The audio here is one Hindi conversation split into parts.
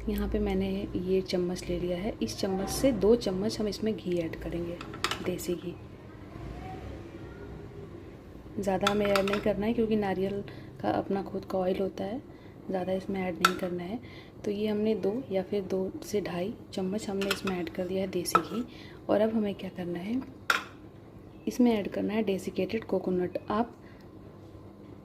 यहाँ पे मैंने ये चम्मच ले लिया है, इस चम्मच से 2 चम्मच हम इसमें घी ऐड करेंगे, देसी घी। ज़्यादा हमें ऐड नहीं करना है क्योंकि नारियल का अपना खुद का ऑयल होता है, ज़्यादा इसमें ऐड नहीं करना है। तो ये हमने 2 या फिर 2 से ढाई चम्मच हमने इसमें ऐड कर दिया है देसी घी। और अब हमें क्या करना है, इसमें ऐड करना है डेसिकेटेड कोकोनट। आप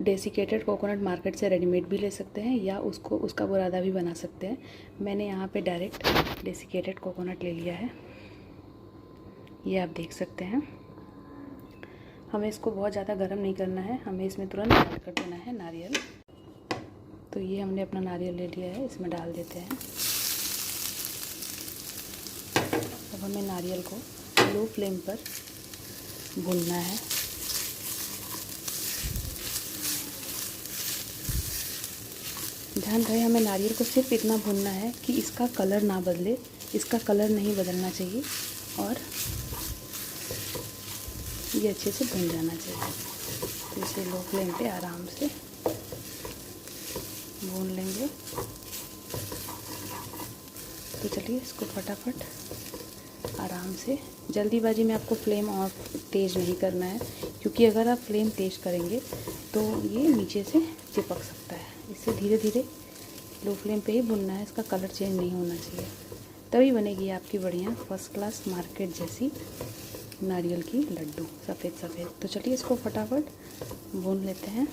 डेसिकेटेड कोकोनट मार्केट से रेडीमेड भी ले सकते हैं या उसका बुरादा भी बना सकते हैं। मैंने यहाँ पे डायरेक्ट डेसिकेटेड कोकोनट ले लिया है, ये आप देख सकते हैं। हमें इसको बहुत ज़्यादा गर्म नहीं करना है, हमें इसमें तुरंत ऐड कर देना है नारियल। तो ये हमने अपना नारियल ले लिया है, इसमें डाल देते हैं। अब हमें नारियल को लो फ्लेम पर भूनना है। ध्यान रहे हमें नारियल को सिर्फ इतना भूनना है कि इसका कलर ना बदले, इसका कलर नहीं बदलना चाहिए और ये अच्छे से भून जाना चाहिए। तो इसे लो फ्लेम पे आराम से भून लेंगे। तो चलिए इसको फटाफट आराम से, जल्दीबाजी में आपको फ्लेम और तेज़ नहीं करना है क्योंकि अगर आप फ्लेम तेज़ करेंगे तो ये नीचे से चिपक सकता है। इसे धीरे धीरे लो फ्लेम पे ही भुनना है, इसका कलर चेंज नहीं होना चाहिए, तभी बनेगी आपकी बढ़िया फर्स्ट क्लास मार्केट जैसी नारियल की लड्डू, सफ़ेद सफ़ेद। तो चलिए इसको फटाफट भून लेते हैं।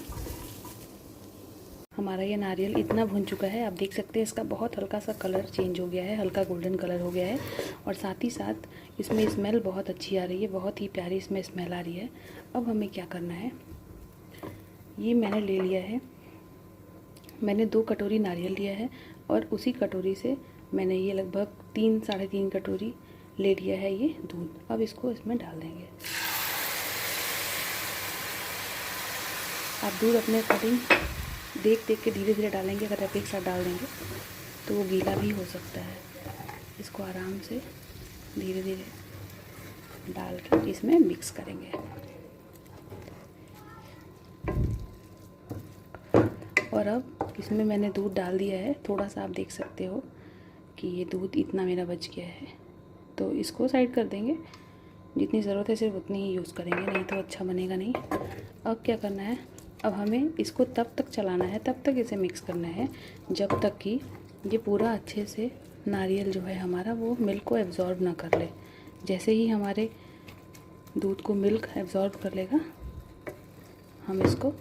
हमारा ये नारियल इतना भुन चुका है, आप देख सकते हैं इसका बहुत हल्का सा कलर चेंज हो गया है, हल्का गोल्डन कलर हो गया है और साथ ही साथ इसमें स्मेल बहुत अच्छी आ रही है, बहुत ही प्यारी इसमें स्मेल आ रही है। अब हमें क्या करना है, ये मैंने ले लिया है, मैंने 2 कटोरी नारियल लिया है और उसी कटोरी से मैंने ये लगभग 3 साढ़े 3 कटोरी ले लिया है ये दूध। अब इसको इसमें डाल देंगे। आप दूध अपने अकॉर्डिंग देख के धीरे धीरे डालेंगे, अगर आप एक साथ डाल देंगे तो वो गीला भी हो सकता है। इसको आराम से धीरे धीरे डाल के इसमें मिक्स करेंगे। और अब इसमें मैंने दूध डाल दिया है, थोड़ा सा आप देख सकते हो कि ये दूध इतना मेरा बच गया है, तो इसको साइड कर देंगे। जितनी ज़रूरत है सिर्फ उतनी ही यूज़ करेंगे, नहीं तो अच्छा बनेगा नहीं। अब क्या करना है, अब हमें इसको तब तक चलाना है, तब तक इसे मिक्स करना है जब तक कि ये पूरा अच्छे से नारियल जो है हमारा वो मिल्क को एब्ज़ॉर्ब ना कर ले। जैसे ही हमारे दूध को मिल्क एब्ज़ॉर्ब कर लेगा हम इसको,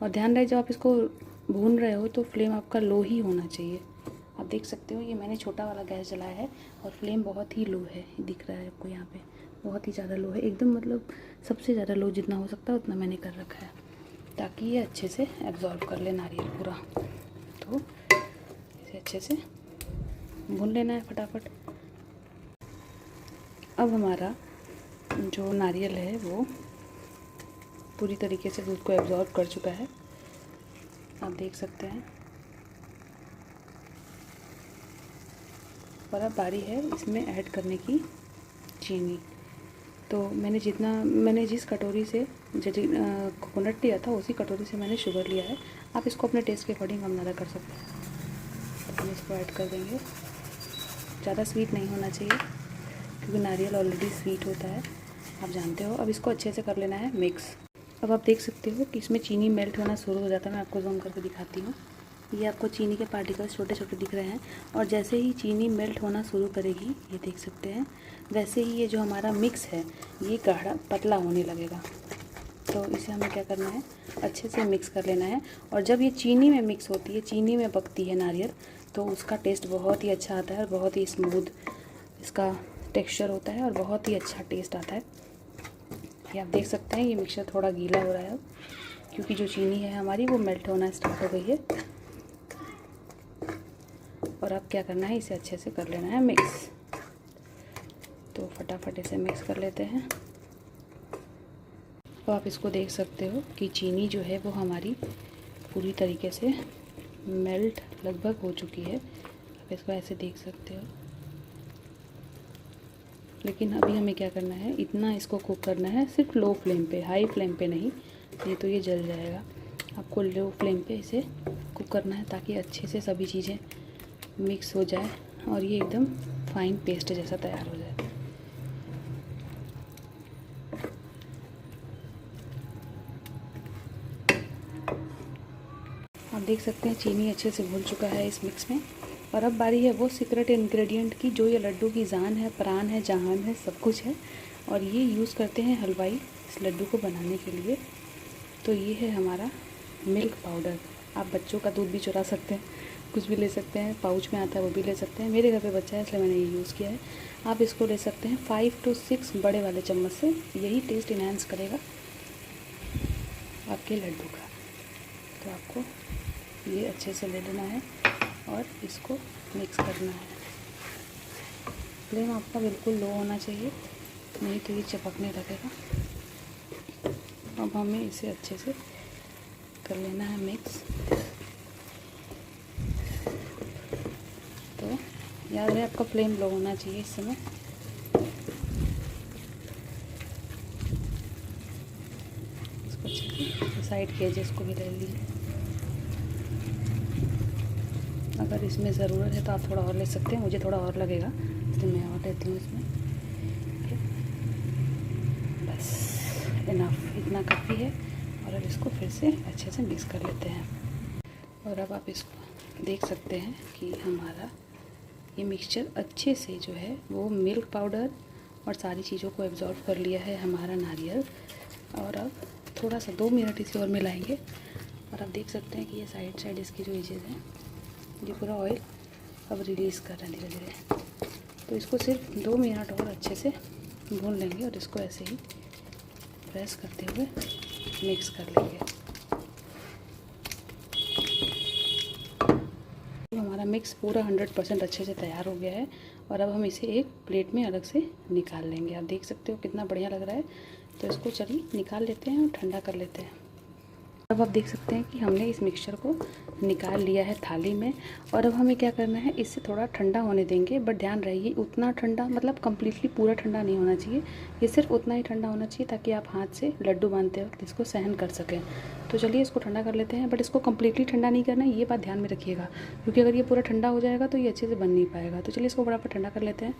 और ध्यान रहे जब आप इसको भून रहे हो तो फ्लेम आपका लो ही होना चाहिए। आप देख सकते हो ये मैंने छोटा वाला गैस जलाया है और फ्लेम बहुत ही लो है, दिख रहा है आपको यहाँ पे, बहुत ही ज़्यादा लो है एकदम, मतलब सबसे ज़्यादा लो जितना हो सकता है उतना मैंने कर रखा है ताकि ये अच्छे से एब्ज़ॉर्ब कर ले नारियल पूरा। तो इसे अच्छे से भून लेना है फटाफट। अब हमारा जो नारियल है वो पूरी तरीके से दूध को एब्ज़ॉर्ब कर चुका है, आप देख सकते हैं। और अब बारी है इसमें ऐड करने की चीनी। तो मैंने जिस कटोरी से कोकोनट लिया था उसी कटोरी से मैंने शुगर लिया है। आप इसको अपने टेस्ट के अकॉर्डिंग कम ज़्यादा कर सकते हैं। तो हम इसको ऐड कर देंगे। ज़्यादा स्वीट नहीं होना चाहिए क्योंकि नारियल ऑलरेडी स्वीट होता है, आप जानते हो। अब इसको अच्छे से कर लेना है मिक्स। अब आप देख सकते हो कि इसमें चीनी मेल्ट होना शुरू हो जाता है। मैं आपको जूम करके दिखाती हूँ, ये आपको चीनी के पार्टिकल्स छोटे छोटे दिख रहे हैं और जैसे ही चीनी मेल्ट होना शुरू करेगी, ये देख सकते हैं, वैसे ही ये जो हमारा मिक्स है ये गाढ़ा पतला होने लगेगा। तो इसे हमें क्या करना है, अच्छे से मिक्स कर लेना है। और जब ये चीनी में मिक्स होती है, चीनी में पकती है नारियल, तो उसका टेस्ट बहुत ही अच्छा आता है और बहुत ही स्मूथ इसका टेक्स्चर होता है और बहुत ही अच्छा टेस्ट आता है। ये आप देख सकते हैं ये मिक्सचर थोड़ा गीला हो रहा है अब, क्योंकि जो चीनी है हमारी वो मेल्ट होना स्टार्ट हो गई है। और अब क्या करना है, इसे अच्छे से कर लेना है मिक्स। तो फटाफट इसे मिक्स कर लेते हैं। तो आप इसको देख सकते हो कि चीनी जो है वो हमारी पूरी तरीके से मेल्ट लगभग हो चुकी है। आप इसको ऐसे देख सकते हो। लेकिन अभी हमें क्या करना है, इतना इसको कुक करना है सिर्फ लो फ्लेम पे, हाई फ्लेम पे नहीं, नहीं तो ये जल जाएगा। आपको लो फ्लेम पे इसे कुक करना है ताकि अच्छे से सभी चीज़ें मिक्स हो जाए और ये एकदम फाइन पेस्ट जैसा तैयार हो जाए। आप देख सकते हैं चीनी अच्छे से घुल चुका है इस मिक्स में। और अब बारी है वो सीक्रेट इंग्रेडिएंट की, जो ये लड्डू की जान है, प्राण है, जहान है, सब कुछ है। और ये यूज़ करते हैं हलवाई इस लड्डू को बनाने के लिए। तो ये है हमारा मिल्क पाउडर। आप बच्चों का दूध भी चुरा सकते हैं, कुछ भी ले सकते हैं, पाउच में आता है वो भी ले सकते हैं। मेरे घर पे बच्चा है इसलिए मैंने ये यूज़ किया है। आप इसको ले सकते हैं 5 to 6 बड़े वाले चम्मच से। यही टेस्ट इन्हांस करेगा आपके लड्डू का। तो आपको ये अच्छे से ले लेना है और इसको मिक्स करना है। फ्लेम आपका बिल्कुल लो होना चाहिए, नहीं तो ये चिपकने लगेगा। अब हमें इसे अच्छे से कर लेना है मिक्स। तो याद रहे आपका फ्लेम लो होना चाहिए इस समय। इसको अच्छे से साइड के एजेस को भी ले लीजिए। अगर इसमें ज़रूरत है तो आप थोड़ा और ले सकते हैं, मुझे थोड़ा और लगेगा तो मैं और लेती हूँ इसमें। बस इनफ, इतना काफ़ी है। और अब इसको फिर से अच्छे से मिक्स कर लेते हैं। और अब आप इसको देख सकते हैं कि हमारा ये मिक्सचर अच्छे से जो है वो मिल्क पाउडर और सारी चीज़ों को एब्जॉर्व कर लिया है हमारा नारियल। और अब थोड़ा सा 2 मिनट इसे और मिलाएंगे। और आप देख सकते हैं कि ये साइड इसकी जो एजेस हैं, ये पूरा ऑयल अब रिलीज़ कर रहा है धीरे धीरे। तो इसको सिर्फ 2 मिनट और अच्छे से भून लेंगे और इसको ऐसे ही प्रेस करते हुए मिक्स कर लेंगे। तो हमारा मिक्स पूरा 100% अच्छे से तैयार हो गया है। और अब हम इसे एक प्लेट में अलग से निकाल लेंगे। आप देख सकते हो कितना बढ़िया लग रहा है। तो इसको चलिए निकाल लेते हैं और ठंडा कर लेते हैं। अब आप देख सकते हैं कि हमने इस मिक्सचर को निकाल लिया है थाली में। और अब हमें क्या करना है, इससे थोड़ा ठंडा होने देंगे। बट ध्यान रहिए उतना ठंडा, मतलब कम्प्लीटली पूरा ठंडा नहीं होना चाहिए। ये सिर्फ उतना ही ठंडा होना चाहिए ताकि आप हाथ से लड्डू बांधते वक्त इसको सहन कर सकें। तो चलिए इसको ठंडा कर लेते हैं। बट इसको कम्प्लीटली ठंडा नहीं करना है, ये बात ध्यान में रखिएगा, क्योंकि अगर ये पूरा ठंडा हो जाएगा तो ये अच्छे से बन नहीं पाएगा। तो चलिए इसको बराबर ठंडा कर लेते हैं।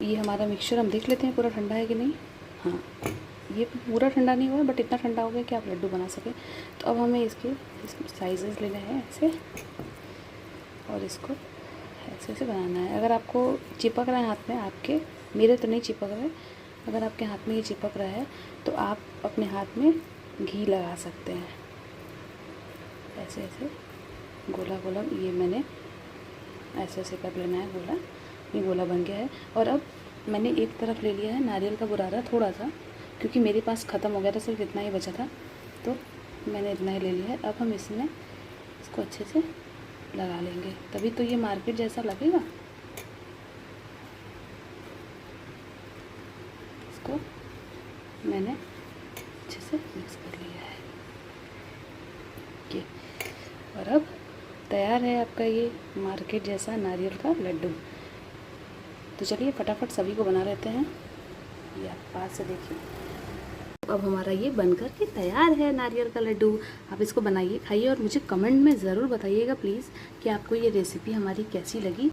ये हमारा मिक्सचर हम देख लेते हैं पूरा ठंडा है कि नहीं। हाँ, ये पूरा ठंडा नहीं हुआ है बट इतना ठंडा हो गया कि आप लड्डू बना सकें। तो अब हमें इसके साइजेस लेने हैं ऐसे, और इसको ऐसे ऐसे बनाना है। अगर आपको चिपक रहा है हाथ में आपके, मेरे तो नहीं चिपक रहा है, अगर आपके हाथ में ये चिपक रहा है तो आप अपने हाथ में घी लगा सकते हैं। ऐसे ऐसे गोला गोला, ये मैंने ऐसे ऐसे कर लेना है गोला। ये गोला बन गया है। और अब मैंने एक तरफ ले लिया है नारियल का बुरादा थोड़ा सा, क्योंकि मेरे पास ख़त्म हो गया था, सिर्फ इतना ही बचा था, तो मैंने इतना ही ले लिया है। अब हम इसमें इसको अच्छे से लगा लेंगे, तभी तो ये मार्केट जैसा लगेगा। इसको मैंने अच्छे से मिक्स कर लिया है ये। और अब तैयार है आपका ये मार्केट जैसा नारियल का लड्डू। तो चलिए फटाफट सभी को बना लेते हैं। ये आप पास से देखिए। अब हमारा ये बनकर के तैयार है नारियल का लड्डू। आप इसको बनाइए, खाइए और मुझे कमेंट में ज़रूर बताइएगा प्लीज़ कि आपको ये रेसिपी हमारी कैसी लगी।